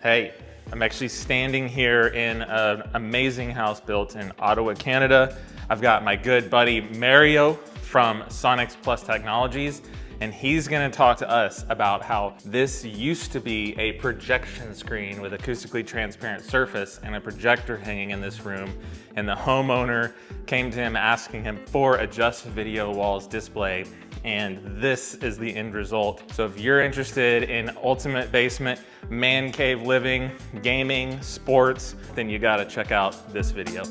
Hey, I'm actually standing here in an amazing house built in Ottawa, Canada. I've got my good buddy Mario from Sonics Plus Technologies, and he's gonna talk to us about how this used to be a projection screen with acoustically transparent surface and a projector hanging in this room, and the homeowner came to him asking him for a just video walls display, and this is the end result. So if you're interested in ultimate basement, man cave living, gaming, sports, then you gotta check out this video.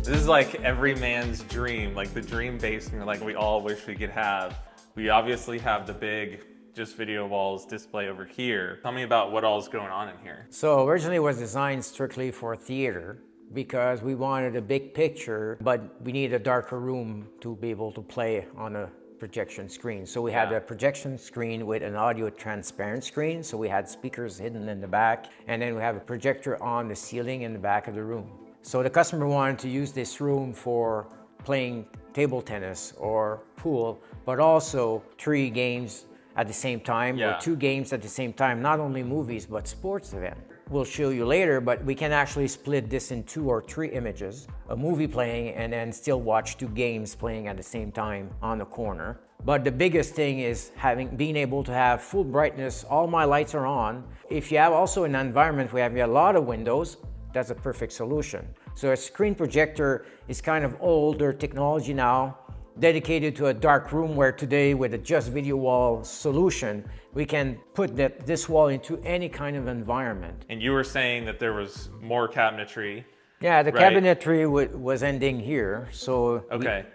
This is like every man's dream, like the dream basement, like we all wish we could have. We obviously have the big just video walls display over here. Tell me about what all is going on in here. So originally it was designed strictly for theater because we wanted a big picture, but we needed a darker room to be able to play on a projection screen. So we had a projection screen with an audio transparent screen. So we had speakers hidden in the back, and then we have a projector on the ceiling in the back of the room. So the customer wanted to use this room for playing table tennis or pool, but also 3 games at the same time, or 2 games at the same time, not only movies, but sports event. We'll show you later, but we can actually split this in 2 or 3 images, a movie playing and then still watch 2 games playing at the same time on the corner. But the biggest thing is being able to have full brightness, all my lights are on. If you have also an environment where you have a lot of windows, that's a perfect solution. So a screen projector is kind of older technology now, dedicated to a dark room, where today with a just video wall solution, we can put this wall into any kind of environment. And you were saying that there was more cabinetry. Yeah, the cabinetry was ending here, so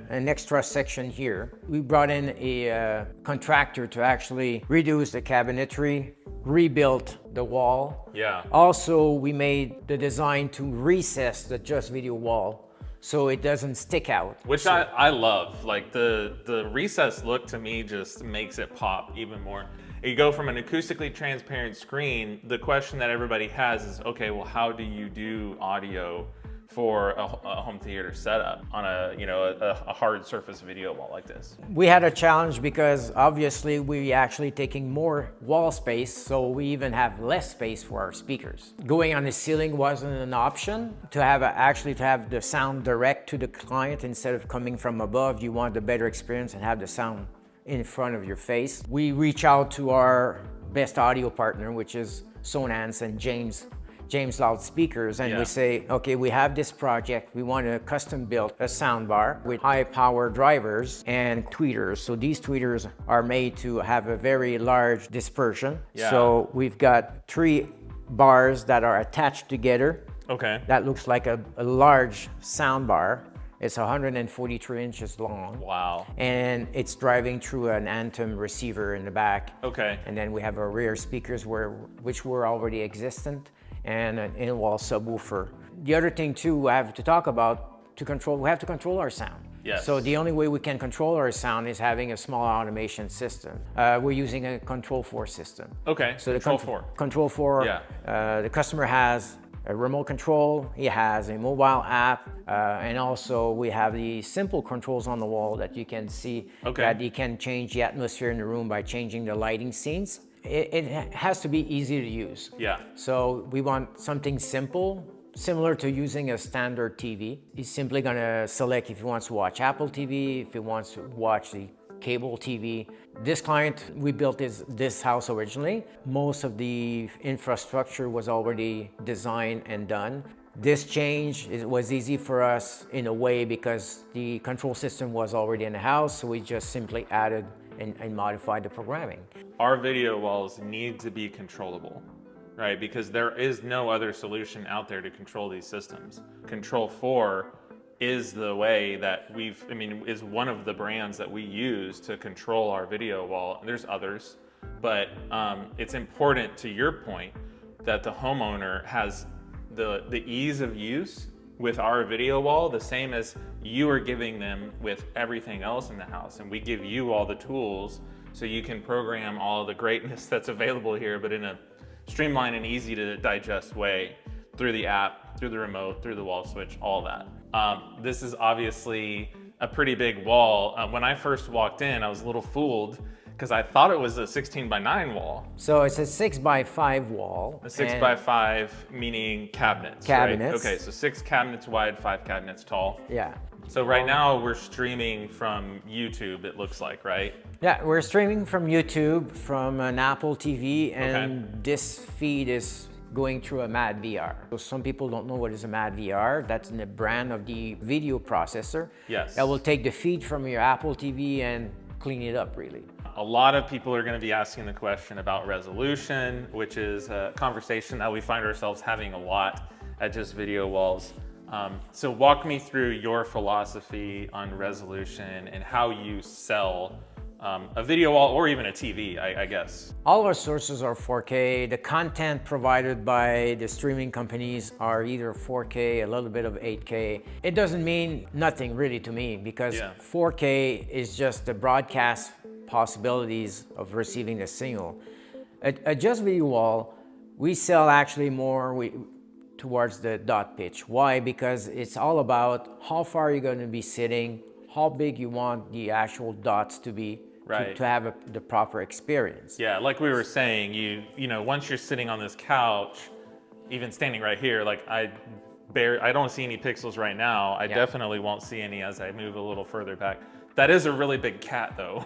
an extra section here. We brought in a contractor to actually reduce the cabinetry, rebuilt the wall. Also, we made the design to recess the just video wall so it doesn't stick out. Which I love. Like the recessed look to me just makes it pop even more. You go from an acoustically transparent screen, the question that everybody has is, okay, well, how do you do audio for a home theater setup on a hard surface video wall like this? We had a challenge because obviously we actually taking more wall space, so we even have less space for our speakers. Going on the ceiling wasn't an option. To have the sound direct to the client instead of coming from above, you want the better experience and have the sound in front of your face. We reach out to our best audio partner, which is Sonance and James loudspeakers, and we say, okay, we have this project, we want to custom build a sound bar with high power drivers and tweeters. So these tweeters are made to have a very large dispersion. So we've got 3 bars that are attached together. That looks like a large sound bar. It's 143 inches long. Wow. And it's driving through an Anthem receiver in the back. And then we have our rear speakers which were already existent, and an in-wall subwoofer. The other thing too we have to talk about, we have to control our sound. So the only way we can control our sound is having a small automation system. We're using a Control 4 system. So the Control 4, the customer has a remote control, he has a mobile app, and also we have the simple controls on the wall that you can see, that you can change the atmosphere in the room by changing the lighting scenes. It has to be easy to use. So we want something simple, similar to using a standard TV. He's simply gonna select if he wants to watch Apple TV, if he wants to watch the cable TV. This client, we built this house originally. Most of the infrastructure was already designed and done. This change was easy for us in a way because the control system was already in the house, so we just simply added and modified the programming. Our video walls need to be controllable, right? Because there is no other solution out there to control these systems. Control 4 is the way that is one of the brands that we use to control our video wall. There's others, but it's important, to your point, that the homeowner has the ease of use with our video wall, the same as you are giving them with everything else in the house. And we give you all the tools so you can program all the greatness that's available here, but in a streamlined and easy to digest way. through the app, through the remote, through the wall switch, all that. This is obviously a pretty big wall. When I first walked in, I was a little fooled because I thought it was a 16:9 wall. So it's a 6x5 wall. A 6x5 meaning cabinets. Cabinets. Right? Okay, so 6 cabinets wide, 5 cabinets tall. Yeah. So right now we're streaming from YouTube, it looks like, right? Yeah, we're streaming from YouTube, from an Apple TV, and Okay. this feed is going through a MAD VR. So some people don't know what is a MAD VR. That's the brand of the video processor. Yes. That will take the feed from your Apple TV and clean it up, really. A lot of people are going to be asking the question about resolution, which is a conversation that we find ourselves having a lot at Just Video Walls. So walk me through your philosophy on resolution and how you sell a video wall or even a TV, I guess. All our sources are 4K. The content provided by the streaming companies are either 4K, a little bit of 8K. It doesn't mean nothing really to me because 4K is just the broadcast possibilities of receiving the signal. At Just Video Wall, we sell actually more towards the dot pitch. Why? Because it's all about how far you're going to be sitting, how big you want the actual dots to be, to have the proper experience. Yeah, like we were saying, you know, once you're sitting on this couch, even standing right here, like I don't see any pixels right now. I definitely won't see any as I move a little further back. That is a really big cat though.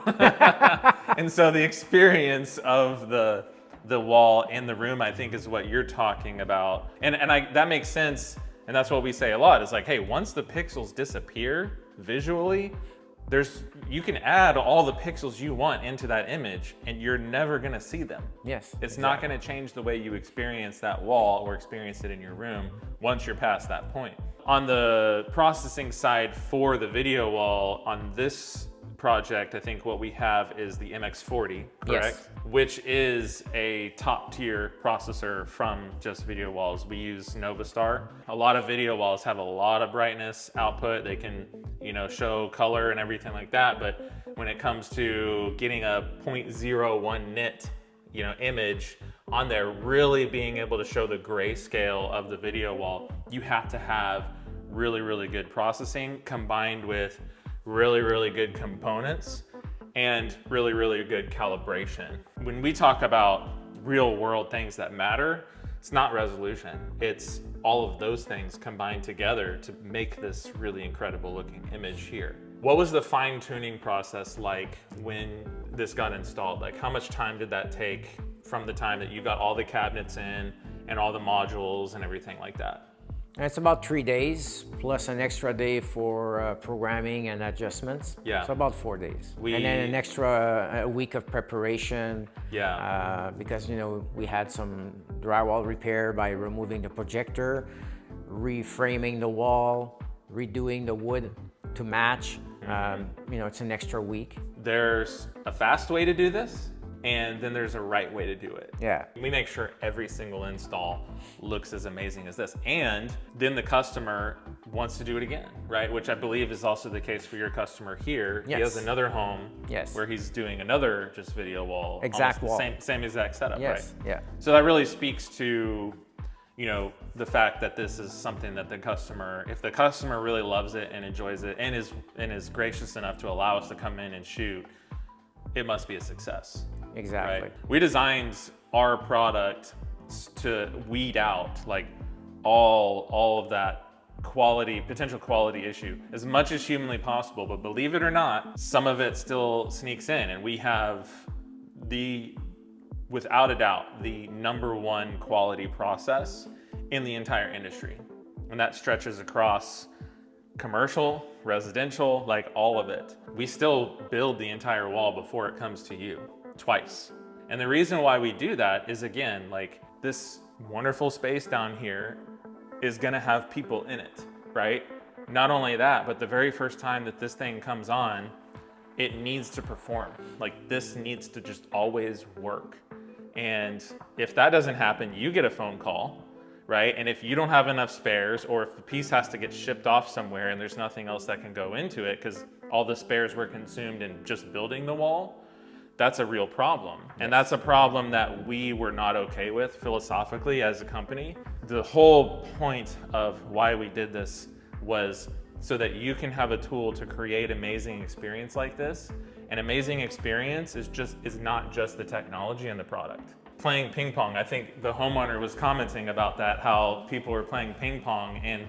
And so the experience of the wall in the room, I think, is what you're talking about. And that makes sense. And that's what we say a lot. It's like, hey, once the pixels disappear visually, you can add all the pixels you want into that image and you're never gonna see them. Yes. It's not gonna change the way you experience that wall or experience it in your room once you're past that point. On the processing side for the video wall, on this project, I think what we have is the MX40, correct? Yes. Which is a top tier processor from Just Video Walls. We use Novastar. A lot of video walls have a lot of brightness output. They can, you know, show color and everything like that. But when it comes to getting a 0.01 nit, you know, image on there, really being able to show the grayscale of the video wall, you have to have really, really good processing combined with really, really good components and really, really good calibration. When we talk about real world things that matter, it's not resolution. It's all of those things combined together to make this really incredible looking image here. What was the fine tuning process like when this got installed? Like how much time did that take from the time that you got all the cabinets in and all the modules and everything like that? It's about 3 days plus an extra day for programming and adjustments. Yeah. So about 4 days. And then an extra week of preparation. Yeah. Because, you know, we had some drywall repair by removing the projector, reframing the wall, redoing the wood to match. You know, it's an extra week. There's a fast way to do this, and then there's a right way to do it. Yeah. We make sure every single install looks as amazing as this. And then the customer wants to do it again, right? Which I believe is also the case for your customer here. Yes. He has another home where he's doing another Just Video Wall. Exact wall. Same exact setup, right? Yeah. So that really speaks to, you know, the fact that this is something that the customer, if the customer really loves it and enjoys it and is gracious enough to allow us to come in and shoot, it must be a success. Exactly. Right? We designed our product to weed out like all of that potential quality issue as much as humanly possible. But believe it or not, some of it still sneaks in, and we have without a doubt, the #1 quality process in the entire industry. And that stretches across commercial, residential, like all of it. We still build the entire wall before it comes to you. Twice. And the reason why we do that is, again, like this wonderful space down here is gonna have people in it, right? Not only that, but the very first time that this thing comes on, it needs to perform. Like this needs to just always work. And if that doesn't happen, you get a phone call, right? And if you don't have enough spares, or if the piece has to get shipped off somewhere and there's nothing else that can go into it because all the spares were consumed in just building the wall, that's a real problem. And that's a problem that we were not okay with philosophically as a company. The whole point of why we did this was so that you can have a tool to create amazing experience like this. An amazing experience is not just the technology and the product. Playing ping pong, I think the homeowner was commenting about that, how people were playing ping pong, and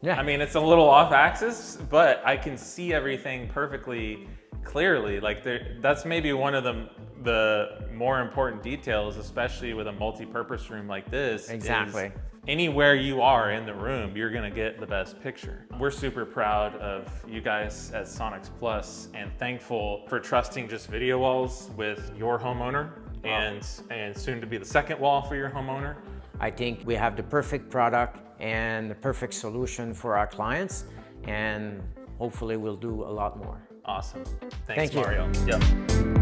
I mean, it's a little off axis, but I can see everything perfectly clearly. Like that's maybe one of the more important details, especially with a multi-purpose room like this. Exactly. Anywhere you are in the room, you're gonna get the best picture. We're super proud of you guys at Sonics Plus and thankful for trusting just video walls with your homeowner and soon to be the second wall for your homeowner. I think we have the perfect product and the perfect solution for our clients, and hopefully we'll do a lot more. Awesome. Thanks, Thank you. Mario. Yep.